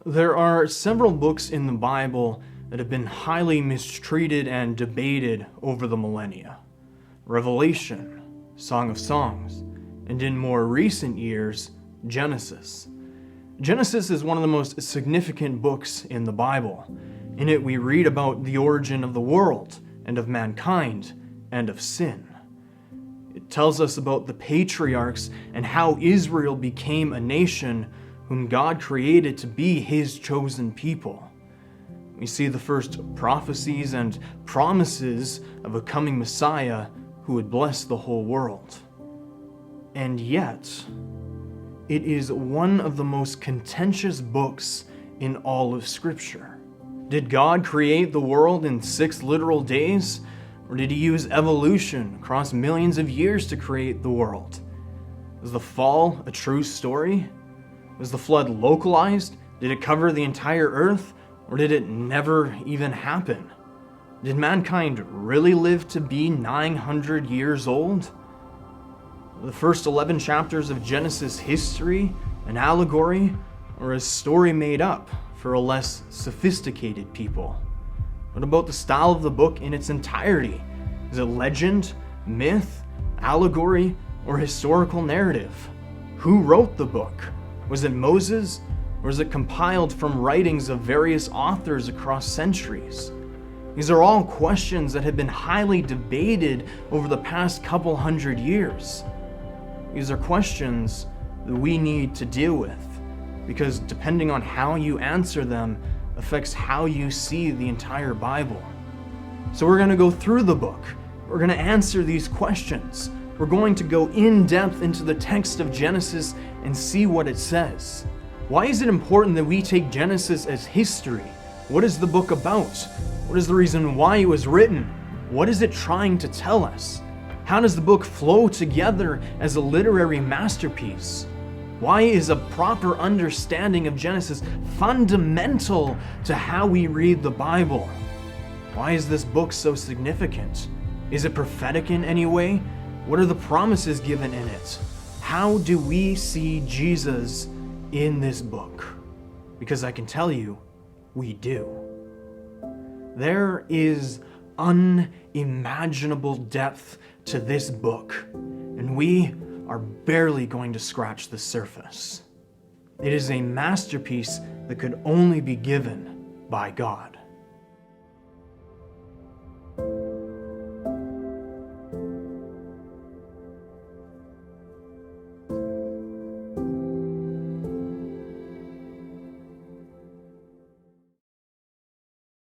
There are several books in the Bible that have been highly mistreated and debated over the millennia. Revelation, Song of Songs, and in more recent years, Genesis. Genesis is one of the most significant books in the Bible. In it we read about the origin of the world and of mankind and of sin. It tells us about the patriarchs and how Israel became a nation whom God created to be His chosen people. We see the first prophecies and promises of a coming Messiah who would bless the whole world. And yet, it is one of the most contentious books in all of Scripture. Did God create the world in 6 literal days? Or did He use evolution across millions of years to create the world? Was the fall a true story? Was the flood localized? Did it cover the entire earth? Or did it never even happen? Did mankind really live to be 900 years old? The first 11 chapters of Genesis history, an allegory, or a story made up for a less sophisticated people? What about the style of the book in its entirety? Is it legend, myth, allegory, or historical narrative? Who wrote the book? Was it Moses, or is it compiled from writings of various authors across centuries? These are all questions that have been highly debated over the past couple hundred years. These are questions that we need to deal with, because depending on how you answer them affects how you see the entire Bible. So we're going to go through the book. We're going to answer these questions. We're going to go in depth into the text of Genesis and see what it says. Why is it important that we take Genesis as history? What is the book about? What is the reason why it was written? What is it trying to tell us? How does the book flow together as a literary masterpiece? Why is a proper understanding of Genesis fundamental to how we read the Bible? Why is this book so significant? Is it prophetic in any way? What are the promises given in it? How do we see Jesus in this book? Because I can tell you, we do. There is unimaginable depth to this book, and we are barely going to scratch the surface. It is a masterpiece that could only be given by God.